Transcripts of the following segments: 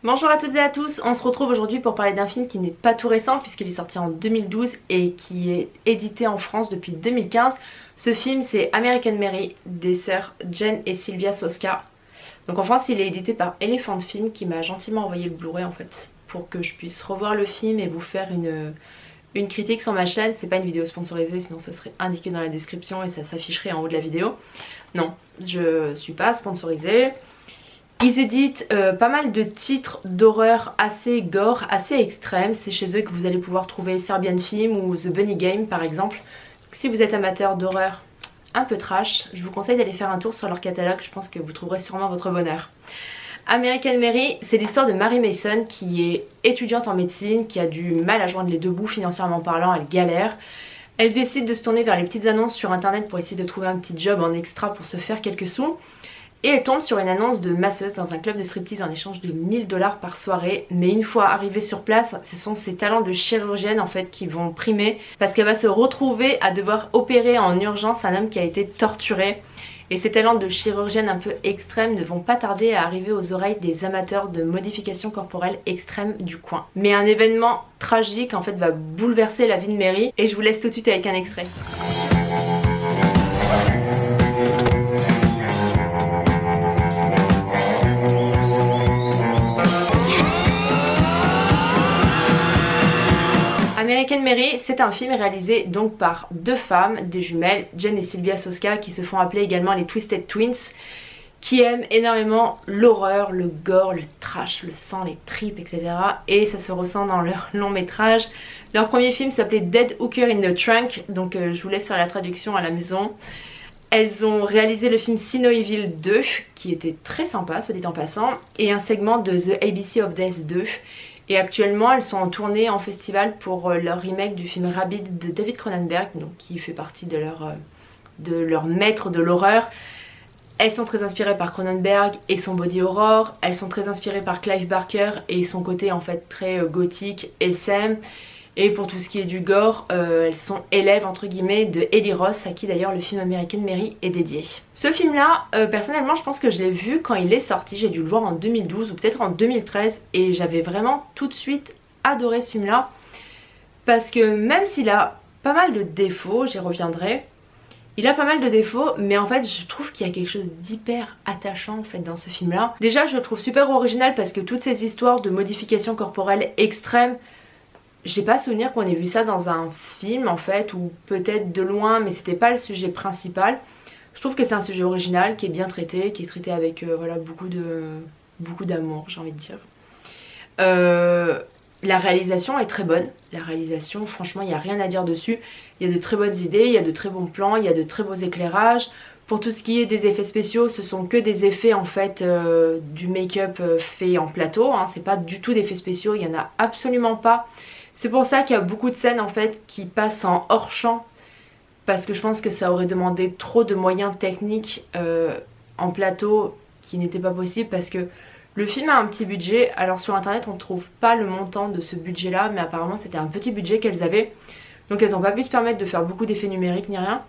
Bonjour à toutes et à tous, on se retrouve aujourd'hui pour parler d'un film qui n'est pas tout récent puisqu'il est sorti en 2012 et qui est édité en France depuis 2015. Ce film c'est American Mary des sœurs Jen et Sylvia Soska. Donc en France il est édité par Elephant Film qui m'a gentiment envoyé le Blu-ray en fait pour que je puisse revoir le film et vous faire une critique sur ma chaîne. C'est pas une vidéo sponsorisée sinon ça serait indiqué dans la description et ça s'afficherait en haut de la vidéo. Non, je suis pas sponsorisée. Ils éditent pas mal de titres d'horreur assez gore, assez extrêmes. C'est chez eux que vous allez pouvoir trouver Serbian Film ou The Bunny Game par exemple. Donc, si vous êtes amateur d'horreur un peu trash, je vous conseille d'aller faire un tour sur leur catalogue. Je pense que vous trouverez sûrement votre bonheur. American Mary, c'est l'histoire de Mary Mason qui est étudiante en médecine, qui a du mal à joindre les deux bouts financièrement parlant, elle galère. Elle décide de se tourner vers les petites annonces sur internet pour essayer de trouver un petit job en extra pour se faire quelques sous. Et elle tombe sur une annonce de masseuse dans un club de striptease en échange de 1000 $ par soirée. Mais une fois arrivée sur place, ce sont ses talents de chirurgienne en fait qui vont primer. Parce qu'elle va se retrouver à devoir opérer en urgence un homme qui a été torturé. Et ses talents de chirurgienne un peu extrêmes ne vont pas tarder à arriver aux oreilles des amateurs de modifications corporelles extrêmes du coin. Mais un événement tragique en fait va bouleverser la vie de Mary. Et je vous laisse tout de suite avec un extrait. American Mary, c'est un film réalisé donc par deux femmes, des jumelles, Jen et Sylvia Soska, qui se font appeler également les Twisted Twins, qui aiment énormément l'horreur, le gore, le trash, le sang, les tripes, etc. Et ça se ressent dans leur long métrage. Leur premier film s'appelait Dead Hooker in the Trunk, donc je vous laisse faire la traduction à la maison. Elles ont réalisé le film See No Evil 2, qui était très sympa, soit dit en passant, et un segment de The ABC of Death 2. Et actuellement elles sont en tournée en festival pour leur remake du film Rabid de David Cronenberg, donc qui fait partie de leur maître de l'horreur. Elles sont très inspirées par Cronenberg et son body horror. Elles sont très inspirées par Clive Barker et son côté en fait très gothique, SM. Et pour tout ce qui est du gore, elles sont élèves entre guillemets de Ellie Ross, à qui d'ailleurs le film American Mary est dédié. Ce film là, personnellement je pense que je l'ai vu quand il est sorti, j'ai dû le voir en 2012 ou peut-être en 2013 et j'avais vraiment tout de suite adoré ce film là. Parce que même s'il a pas mal de défauts, j'y reviendrai, il a pas mal de défauts, mais en fait je trouve qu'il y a quelque chose d'hyper attachant en fait dans ce film là. Déjà je le trouve super original parce que toutes ces histoires de modifications corporelles extrêmes, j'ai pas souvenir qu'on ait vu ça dans un film en fait, ou peut-être de loin, mais c'était pas le sujet principal. Je trouve que c'est un sujet original, qui est bien traité, qui est traité avec voilà, beaucoup d'amour, j'ai envie de dire. La réalisation est très bonne. La réalisation, franchement, il n'y a rien à dire dessus. Il y a de très bonnes idées, il y a de très bons plans, il y a de très beaux éclairages. Pour tout ce qui est des effets spéciaux, ce sont que des effets en fait du make-up fait en plateau. Hein. C'est pas du tout d'effets spéciaux, il n'y en a absolument pas. C'est pour ça qu'il y a beaucoup de scènes en fait qui passent en hors champ, parce que je pense que ça aurait demandé trop de moyens techniques en plateau qui n'étaient pas possibles, parce que le film a un petit budget. Alors sur internet on ne trouve pas le montant de ce budget là, mais apparemment c'était un petit budget qu'elles avaient, donc elles n'ont pas pu se permettre de faire beaucoup d'effets numériques ni rien.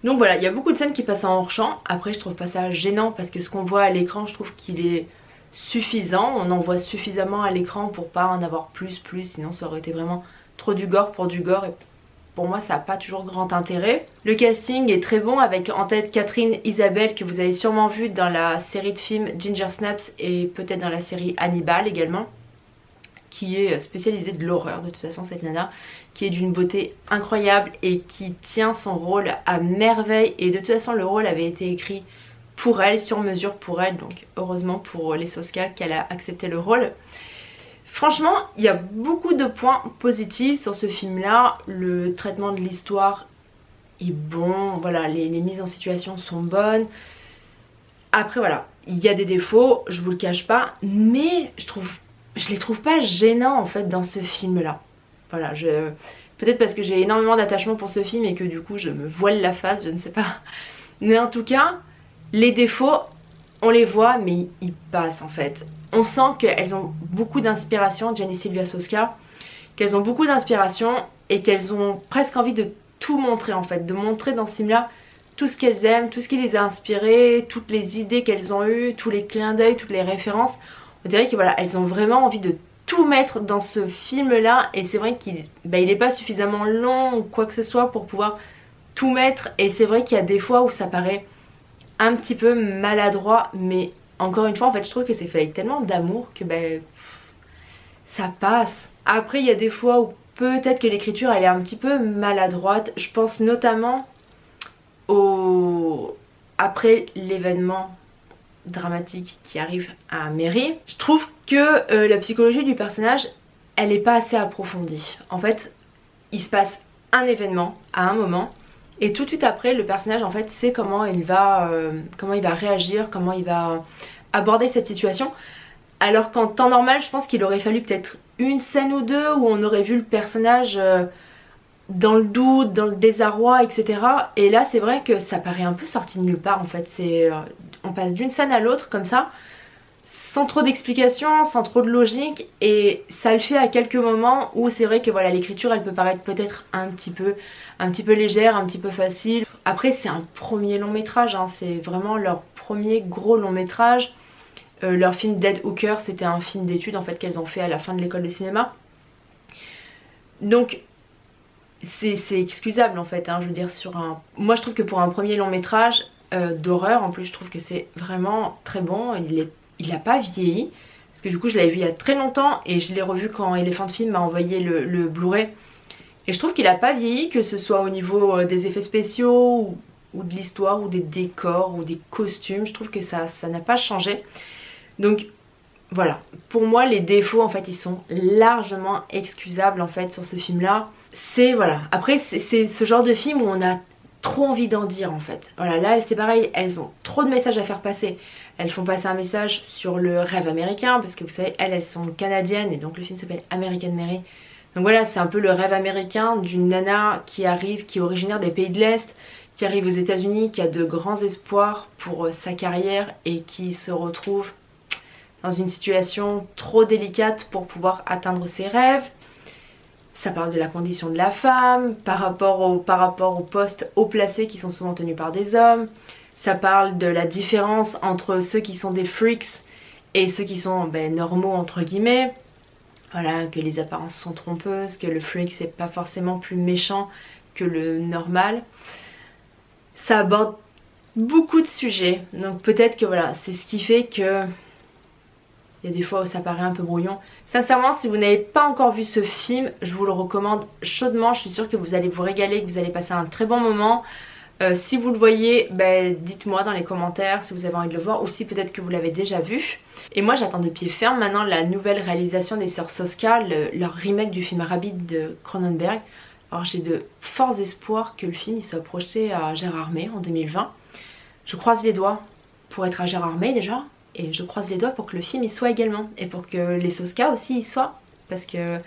Donc voilà, il y a beaucoup de scènes qui passent en hors champ. Après je trouve pas ça gênant parce que ce qu'on voit à l'écran, je trouve qu'il est suffisant, on en voit suffisamment à l'écran pour pas en avoir plus, sinon ça aurait été vraiment trop du gore pour du gore et pour moi ça n'a pas toujours grand intérêt. Le casting est très bon avec en tête Catherine Isabelle, que vous avez sûrement vu dans la série de films Ginger Snaps et peut-être dans la série Hannibal également, qui est spécialisée de l'horreur de toute façon cette nana, qui est d'une beauté incroyable et qui tient son rôle à merveille, et de toute façon le rôle avait été écrit pour elle, sur mesure pour elle, donc heureusement pour les Soska qu'elle a accepté le rôle. Franchement, il y a beaucoup de points positifs sur ce film là. Le traitement de l'histoire est bon, voilà, les mises en situation sont bonnes. Après voilà, il y a des défauts, je vous le cache pas, mais je les trouve pas gênants en fait dans ce film là. Voilà, peut-être parce que j'ai énormément d'attachement pour ce film et que du coup je me voile la face, je ne sais pas. Mais en tout cas, les défauts, on les voit, mais ils passent en fait. On sent qu'elles ont beaucoup d'inspiration, Jen et Sylvia Soska, qu'elles ont beaucoup d'inspiration et qu'elles ont presque envie de tout montrer en fait, de montrer dans ce film-là tout ce qu'elles aiment, tout ce qui les a inspirées, toutes les idées qu'elles ont eues, tous les clins d'œil, toutes les références. On dirait que voilà, elles ont vraiment envie de tout mettre dans ce film là, et c'est vrai qu'il il est pas suffisamment long ou quoi que ce soit pour pouvoir tout mettre, et c'est vrai qu'il y a des fois où ça paraît un petit peu maladroit, mais encore une fois en fait je trouve que c'est fait avec tellement d'amour que ça passe. Après il y a des fois où peut-être que l'écriture elle est un petit peu maladroite, je pense notamment après l'événement dramatique qui arrive à Mary. Je trouve que la psychologie du personnage elle est pas assez approfondie. En fait il se passe un événement à un moment et tout de suite après le personnage en fait sait comment il va réagir, comment il va aborder cette situation. Alors qu'en temps normal je pense qu'il aurait fallu peut-être une scène ou deux où on aurait vu le personnage dans le doute, dans le désarroi, etc. Et là c'est vrai que ça paraît un peu sorti de nulle part en fait. On passe d'une scène à l'autre comme ça, sans trop d'explications, sans trop de logique, et ça le fait à quelques moments où c'est vrai que voilà l'écriture elle peut paraître peut-être un petit peu légère, un petit peu facile. Après c'est un premier long métrage, hein, c'est vraiment leur premier gros long métrage. Leur film Dead Hooker c'était un film d'études en fait qu'elles ont fait à la fin de l'école de cinéma. Donc c'est excusable en fait, hein, je veux dire moi je trouve que pour un premier long métrage d'horreur, en plus je trouve que c'est vraiment très bon, il a pas vieilli, parce que du coup je l'avais vu il y a très longtemps et je l'ai revu quand Elephant Film m'a envoyé le Blu-ray, et je trouve qu'il a pas vieilli, que ce soit au niveau des effets spéciaux ou de l'histoire ou des décors ou des costumes, je trouve que ça n'a pas changé. Donc voilà, pour moi les défauts en fait ils sont largement excusables en fait sur ce film là. C'est voilà, après c'est ce genre de film où on a trop envie d'en dire en fait. Voilà, là c'est pareil, elles ont trop de messages à faire passer. Elles font passer un message sur le rêve américain, parce que vous savez elles sont canadiennes et donc le film s'appelle American Mary. Donc voilà, c'est un peu le rêve américain d'une nana qui arrive, qui est originaire des pays de l'Est, qui arrive aux États-Unis, qui a de grands espoirs pour sa carrière et qui se retrouve dans une situation trop délicate pour pouvoir atteindre ses rêves. Ça parle de la condition de la femme par rapport aux postes haut placés qui sont souvent tenus par des hommes. Ça parle de la différence entre ceux qui sont des freaks et ceux qui sont normaux entre guillemets. Voilà, que les apparences sont trompeuses, que le freak c'est pas forcément plus méchant que le normal. Ça aborde beaucoup de sujets, donc peut-être que voilà, c'est ce qui fait que il y a des fois où ça paraît un peu brouillon. Sincèrement, si vous n'avez pas encore vu ce film, je vous le recommande chaudement. Je suis sûre que vous allez vous régaler, que vous allez passer un très bon moment. Si vous le voyez, dites-moi dans les commentaires si vous avez envie de le voir, ou si peut-être que vous l'avez déjà vu. Et moi j'attends de pied ferme maintenant la nouvelle réalisation des sœurs Soska, leur remake du film Rabbit de Cronenberg. Alors j'ai de forts espoirs que le film il soit projeté à Gérardmer en 2020. Je croise les doigts pour être à Gérardmer déjà. Et je croise les doigts pour que le film y soit également. Et pour que les Soska aussi y soient. Parce que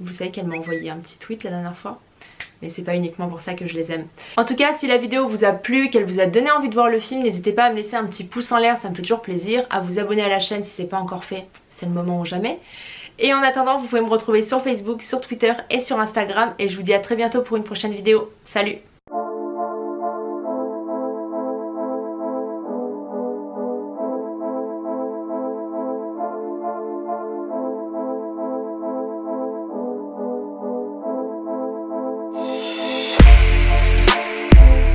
vous savez qu'elle m'a envoyé un petit tweet la dernière fois. Mais c'est pas uniquement pour ça que je les aime. En tout cas, si la vidéo vous a plu, qu'elle vous a donné envie de voir le film, n'hésitez pas à me laisser un petit pouce en l'air, ça me fait toujours plaisir. À vous abonner à la chaîne si c'est pas encore fait, c'est le moment ou jamais. Et en attendant, vous pouvez me retrouver sur Facebook, sur Twitter et sur Instagram. Et je vous dis à très bientôt pour une prochaine vidéo. Salut!